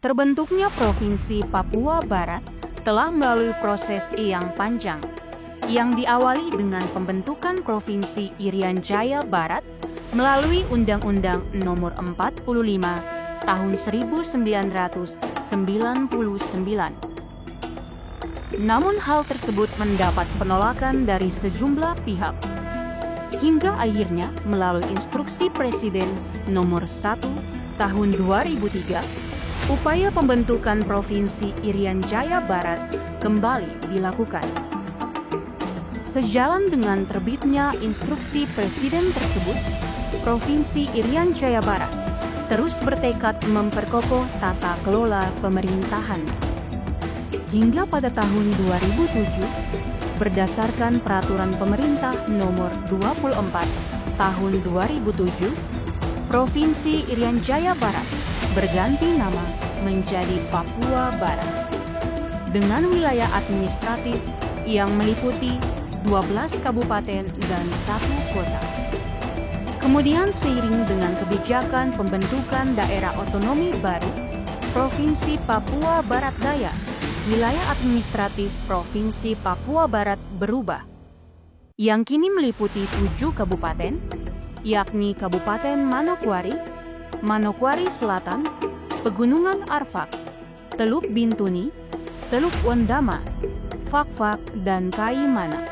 Terbentuknya Provinsi Papua Barat telah melalui proses yang panjang, yang diawali dengan pembentukan Provinsi Irian Jaya Barat melalui Undang-Undang Nomor 45 Tahun 1999. Namun hal tersebut mendapat penolakan dari sejumlah pihak, hingga akhirnya melalui Instruksi Presiden Nomor 1 Tahun 2003, upaya pembentukan Provinsi Irian Jaya Barat kembali dilakukan. Sejalan dengan terbitnya instruksi Presiden tersebut, Provinsi Irian Jaya Barat terus bertekad memperkokoh tata kelola pemerintahan. Hingga pada tahun 2007, berdasarkan Peraturan Pemerintah Nomor 24 Tahun 2007, Provinsi Irian Jaya Barat berganti nama menjadi Papua Barat, dengan wilayah administratif yang meliputi 12 kabupaten dan 1 kota. Kemudian seiring dengan kebijakan pembentukan daerah otonomi baru, Provinsi Papua Barat Daya, wilayah administratif Provinsi Papua Barat berubah, yang kini meliputi 7 kabupaten, yakni Kabupaten Manokwari, Manokwari Selatan, Pegunungan Arfak, Teluk Bintuni, Teluk Wondama, Fakfak, dan Kaimana.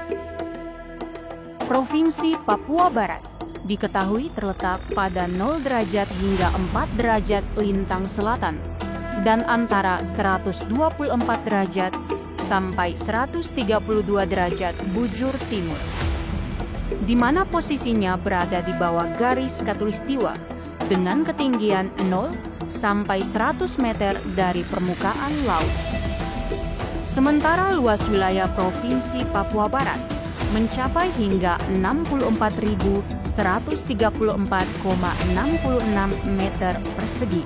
Provinsi Papua Barat diketahui terletak pada 0 derajat hingga 4 derajat lintang selatan dan antara 124 derajat sampai 132 derajat bujur timur, di mana posisinya berada di bawah garis khatulistiwa dengan ketinggian 0 sampai 100 meter dari permukaan laut. Sementara luas wilayah Provinsi Papua Barat mencapai hingga 64.134,66 meter persegi.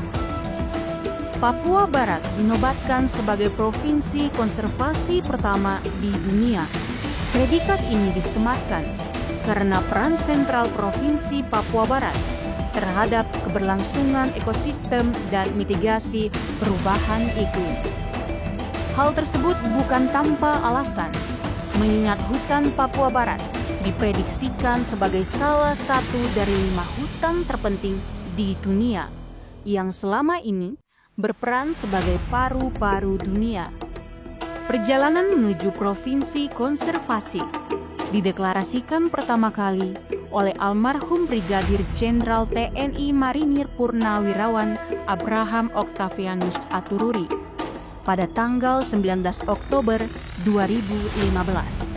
Papua Barat dinobatkan sebagai provinsi konservasi pertama di dunia. Predikat ini disematkan karena peran sentral Provinsi Papua Barat terhadap keberlangsungan ekosistem dan mitigasi perubahan iklim. Hal tersebut bukan tanpa alasan, mengingat hutan Papua Barat diprediksikan sebagai salah satu dari 5 hutan terpenting di dunia yang selama ini berperan sebagai paru-paru dunia. Perjalanan menuju provinsi konservasi dideklarasikan pertama kali oleh almarhum Brigadir Jenderal TNI Marinir Purnawirawan Abraham Octavianus Atururi pada tanggal 19 Oktober 2015.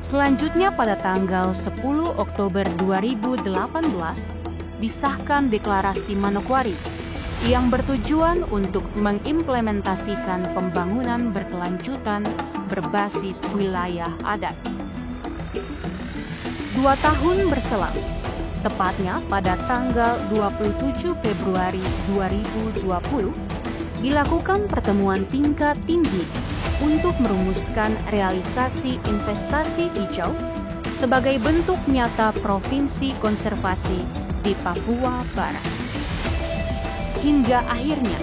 Selanjutnya pada tanggal 10 Oktober 2018 disahkan Deklarasi Manokwari yang bertujuan untuk mengimplementasikan pembangunan berkelanjutan berbasis wilayah adat. 2 tahun berselang, tepatnya pada tanggal 27 Februari 2020, dilakukan pertemuan tingkat tinggi untuk merumuskan realisasi investasi hijau sebagai bentuk nyata provinsi konservasi di Papua Barat. Hingga akhirnya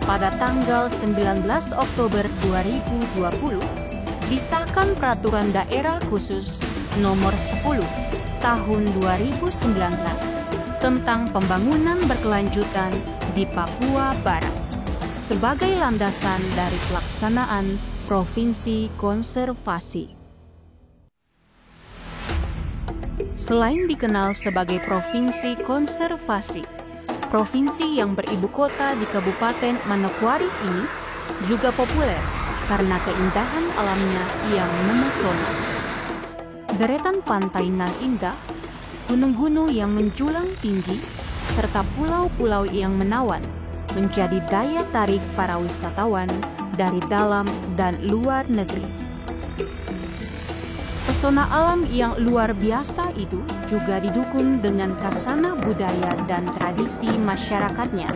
pada tanggal 19 Oktober 2020 disahkan Peraturan Daerah Khusus Nomor 10 Tahun 2019 tentang pembangunan berkelanjutan di Papua Barat sebagai landasan dari pelaksanaan provinsi konservasi. Selain dikenal sebagai provinsi konservasi, provinsi yang beribu kota di Kabupaten Manokwari ini juga populer karena keindahan alamnya yang memesona. Deretan pantai nan indah, gunung-gunung yang menjulang tinggi, serta pulau-pulau yang menawan menjadi daya tarik para wisatawan dari dalam dan luar negeri. Pesona alam yang luar biasa itu juga didukung dengan khasana budaya dan tradisi masyarakatnya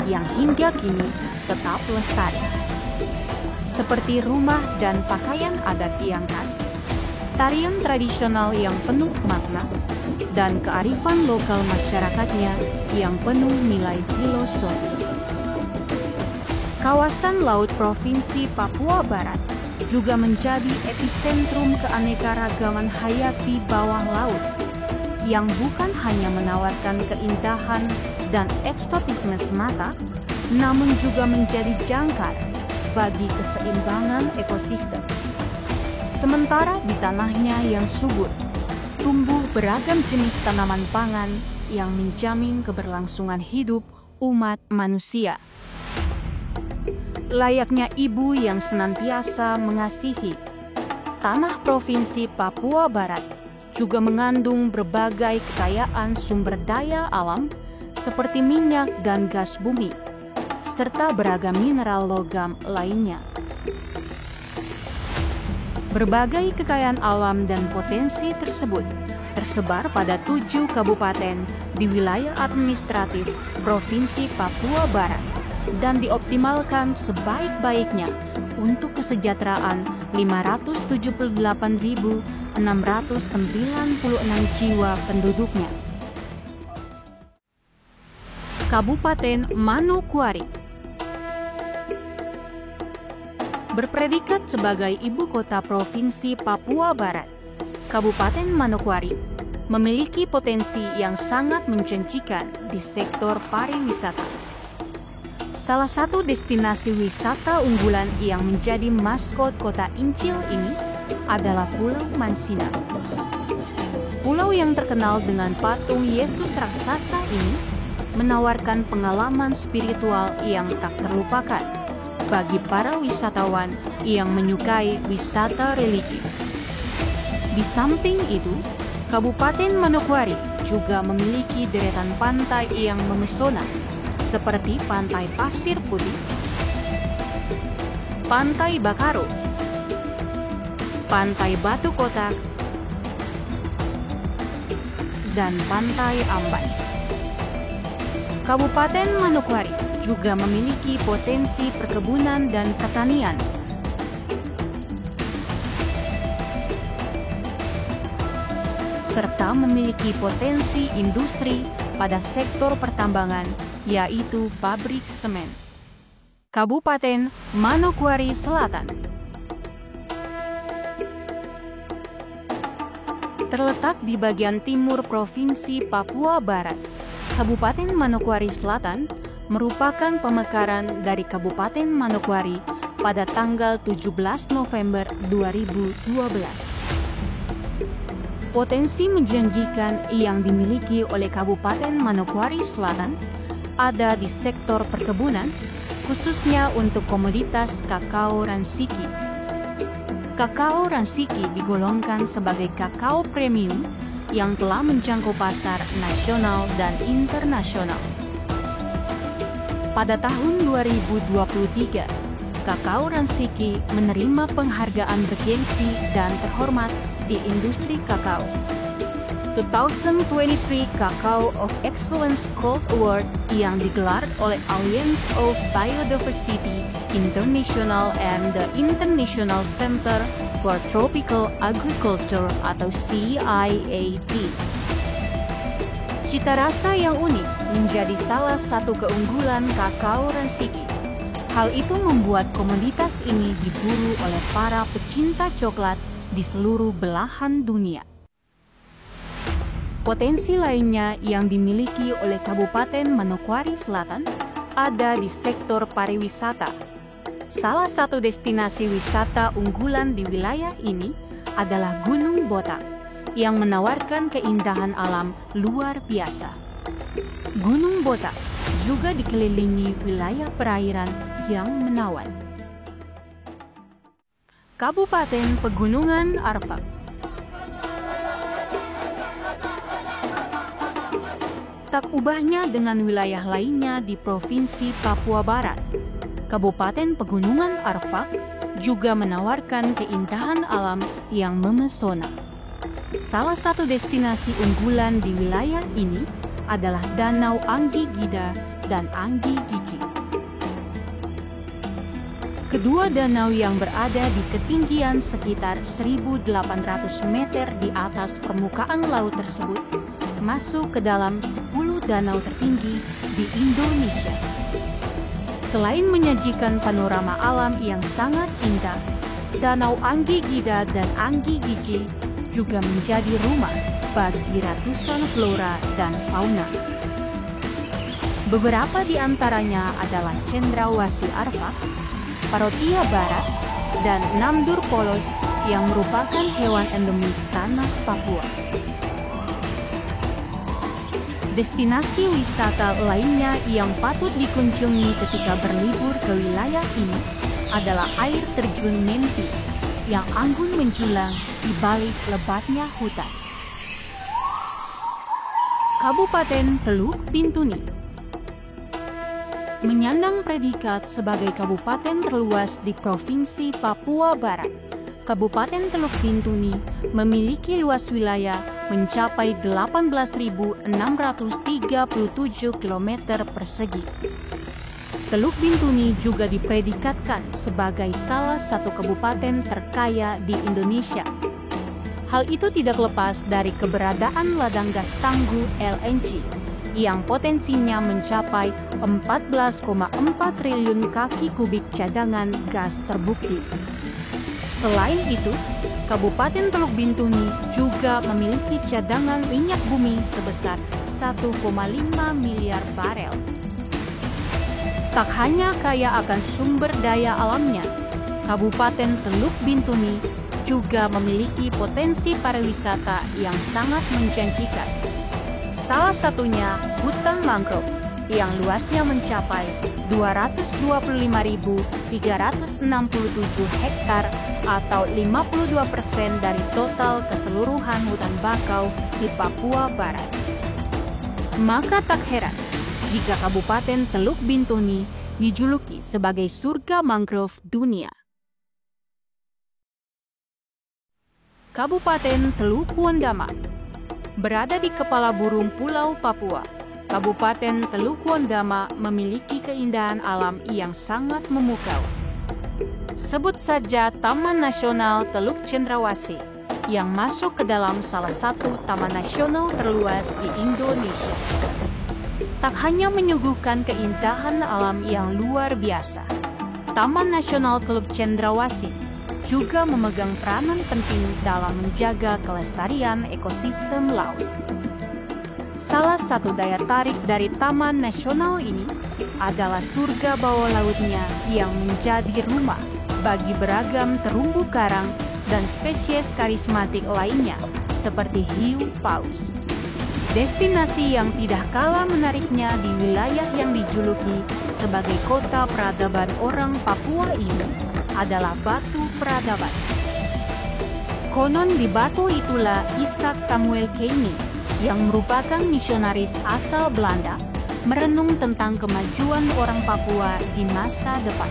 yang hingga kini tetap lestari, seperti rumah dan pakaian adat yang khas, tarian tradisional yang penuh makna, dan kearifan lokal masyarakatnya yang penuh nilai filosofis. Kawasan laut Provinsi Papua Barat juga menjadi epicentrum keanekaragaman hayati bawah laut yang bukan hanya menawarkan keindahan dan eksotisme semata, namun juga menjadi jangkar bagi keseimbangan ekosistem. Sementara di tanahnya yang subur, tumbuh beragam jenis tanaman pangan yang menjamin keberlangsungan hidup umat manusia. Layaknya ibu yang senantiasa mengasihi, tanah Provinsi Papua Barat juga mengandung berbagai kekayaan sumber daya alam seperti minyak dan gas bumi, serta beragam mineral logam lainnya. Berbagai kekayaan alam dan potensi tersebut tersebar pada 7 kabupaten di wilayah administratif Provinsi Papua Barat dan dioptimalkan sebaik-baiknya untuk kesejahteraan 578.696 jiwa penduduknya. Kabupaten Manokwari berpredikat sebagai ibu kota Provinsi Papua Barat. Kabupaten Manokwari memiliki potensi yang sangat menjanjikan di sektor pariwisata. Salah satu destinasi wisata unggulan yang menjadi maskot kota Incil ini adalah Pulau Mansina. Pulau yang terkenal dengan patung Yesus raksasa ini menawarkan pengalaman spiritual yang tak terlupakan bagi para wisatawan yang menyukai wisata religi. Di samping itu, Kabupaten Manokwari juga memiliki deretan pantai yang memesona, seperti Pantai Pasir Putih, Pantai Bakaro, Pantai Batu Kotak, dan Pantai Amban. Kabupaten Manokwari juga memiliki potensi perkebunan dan pertanian, serta memiliki potensi industri pada sektor pertambangan, yaitu pabrik semen. Kabupaten Manokwari Selatan terletak di bagian timur Provinsi Papua Barat. Kabupaten Manokwari Selatan merupakan pemekaran dari Kabupaten Manokwari pada tanggal 17 November 2012. Potensi menjanjikan yang dimiliki oleh Kabupaten Manokwari Selatan ada di sektor perkebunan, khususnya untuk komoditas kakao ransiki. Kakao ransiki digolongkan sebagai kakao premium yang telah menjangkau pasar nasional dan internasional. Pada tahun 2023, kakao ransiki menerima penghargaan bergengsi dan terhormat di industri kakao. 2023 Kakao of Excellence Gold Award yang digelar oleh Alliance of Biodiversity International and the International Center for Tropical Agriculture atau CIAT. Cita rasa yang unik menjadi salah satu keunggulan kakao ransiki. Hal itu membuat komoditas ini diburu oleh para pecinta coklat di seluruh belahan dunia. Potensi lainnya yang dimiliki oleh Kabupaten Manokwari Selatan ada di sektor pariwisata. Salah satu destinasi wisata unggulan di wilayah ini adalah Gunung Botak yang menawarkan keindahan alam luar biasa. Gunung Botak juga dikelilingi wilayah perairan yang menawan. Kabupaten Pegunungan Arfak tak ubahnya dengan wilayah lainnya di Provinsi Papua Barat. Kabupaten Pegunungan Arfak juga menawarkan keindahan alam yang memesona. Salah satu destinasi unggulan di wilayah ini adalah Danau Anggi Gida dan Anggi Gigi. Kedua danau yang berada di ketinggian sekitar 1.800 meter di atas permukaan laut tersebut masuk ke dalam 10 danau tertinggi di Indonesia. Selain menyajikan panorama alam yang sangat indah, Danau Anggi Gida dan Anggi Giji juga menjadi rumah bagi ratusan flora dan fauna. Beberapa di antaranya adalah cendrawasih arfak, parotia barat, dan namdur polos yang merupakan hewan endemik tanah Papua. Destinasi wisata lainnya yang patut dikunjungi ketika berlibur ke wilayah ini adalah air terjun Menti yang anggun menjulang di balik lebatnya hutan. Kabupaten Teluk Bintuni menyandang predikat sebagai kabupaten terluas di Provinsi Papua Barat. Kabupaten Teluk Bintuni memiliki luas wilayah mencapai 18.637 km persegi. Teluk Bintuni juga dipredikatkan sebagai salah satu kabupaten terkaya di Indonesia. Hal itu tidak lepas dari keberadaan ladang gas Tangguh LNG yang potensinya mencapai 14,4 triliun kaki kubik cadangan gas terbukti. Selain itu, Kabupaten Teluk Bintuni juga memiliki cadangan minyak bumi sebesar 1,5 miliar barel. Tak hanya kaya akan sumber daya alamnya, Kabupaten Teluk Bintuni juga memiliki potensi pariwisata yang sangat menjanjikan. Salah satunya hutan mangrove yang luasnya mencapai 225.367 hektar atau 52% dari total keseluruhan hutan bakau di Papua Barat. Maka tak heran jika Kabupaten Teluk Bintuni dijuluki sebagai surga mangrove dunia. Kabupaten Teluk Wondama berada di kepala burung Pulau Papua. Kabupaten Teluk Wondama memiliki keindahan alam yang sangat memukau. Sebut saja Taman Nasional Teluk Cendrawasih yang masuk ke dalam salah satu taman nasional terluas di Indonesia. Tak hanya menyuguhkan keindahan alam yang luar biasa, Taman Nasional Teluk Cendrawasih juga memegang peranan penting dalam menjaga kelestarian ekosistem laut. Salah satu daya tarik dari Taman Nasional ini adalah surga bawah lautnya yang menjadi rumah bagi beragam terumbu karang dan spesies karismatik lainnya seperti hiu paus. Destinasi yang tidak kalah menariknya di wilayah yang dijuluki sebagai kota peradaban orang Papua ini adalah Batu Peradaban. Konon di batu itulah Ishak Samuel Keymi yang merupakan misionaris asal Belanda merenung tentang kemajuan orang Papua di masa depan.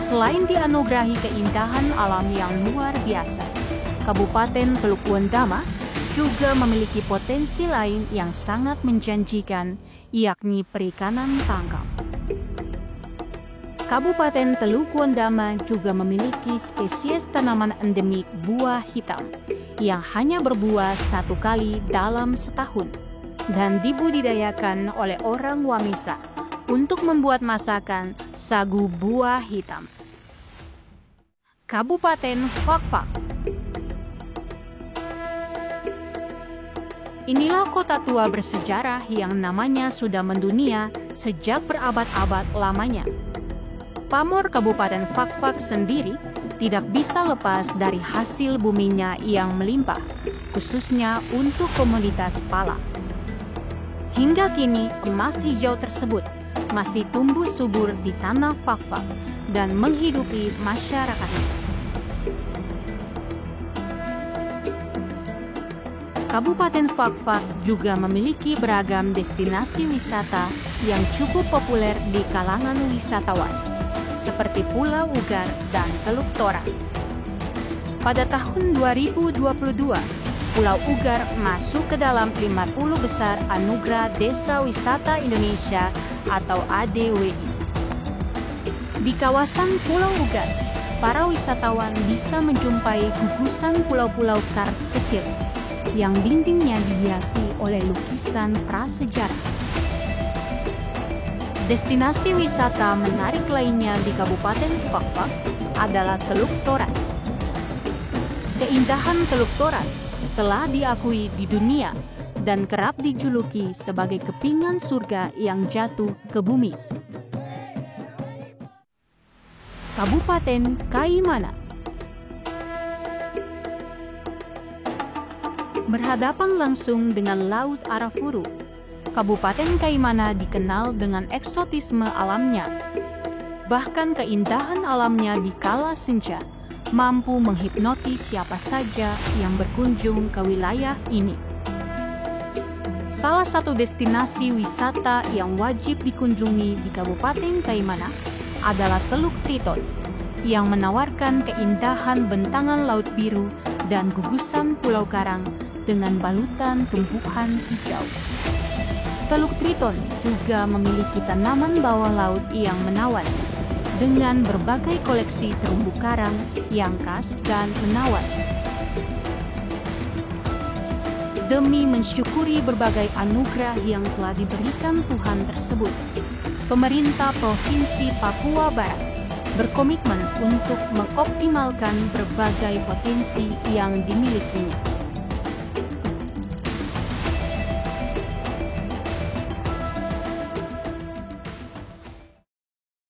Selain dianugerahi keindahan alam yang luar biasa, Kabupaten Teluk Wondama juga memiliki potensi lain yang sangat menjanjikan, yakni perikanan tangkap. Kabupaten Teluk Wondama juga memiliki spesies tanaman endemik buah hitam yang hanya berbuah satu kali dalam setahun dan dibudidayakan oleh orang Wamesa untuk membuat masakan sagu buah hitam. Kabupaten Fakfak. Inilah kota tua bersejarah yang namanya sudah mendunia sejak berabad-abad lamanya. Pamor Kabupaten Fakfak sendiri tidak bisa lepas dari hasil buminya yang melimpah, khususnya untuk komoditas pala. Hingga kini, emas hijau tersebut masih tumbuh subur di tanah Fakfak dan menghidupi masyarakatnya. Kabupaten Fakfak juga memiliki beragam destinasi wisata yang cukup populer di kalangan wisatawan, seperti Pulau Ugar dan Teluk Torang. Pada tahun 2022, Pulau Ugar masuk ke dalam 50 besar Anugerah Desa Wisata Indonesia atau ADWI. Di kawasan Pulau Ugar, para wisatawan bisa menjumpai gugusan pulau-pulau karst kecil yang dindingnya dihiasi oleh lukisan prasejarah. Destinasi wisata menarik lainnya di Kabupaten Fakfak adalah Teluk Torat. Keindahan Teluk Torat telah diakui di dunia dan kerap dijuluki sebagai kepingan surga yang jatuh ke bumi. Kabupaten Kaimana berhadapan langsung dengan Laut Arafuru. Kabupaten Kaimana dikenal dengan eksotisme alamnya. Bahkan keindahan alamnya di kala senja mampu menghipnotis siapa saja yang berkunjung ke wilayah ini. Salah satu destinasi wisata yang wajib dikunjungi di Kabupaten Kaimana adalah Teluk Triton, yang menawarkan keindahan bentangan laut biru dan gugusan pulau karang dengan balutan tumbuhan hijau. Teluk Triton juga memiliki tanaman bawah laut yang menawan, dengan berbagai koleksi terumbu karang yang khas dan menawan. Demi mensyukuri berbagai anugerah yang telah diberikan Tuhan tersebut, pemerintah Provinsi Papua Barat berkomitmen untuk mengoptimalkan berbagai potensi yang dimilikinya.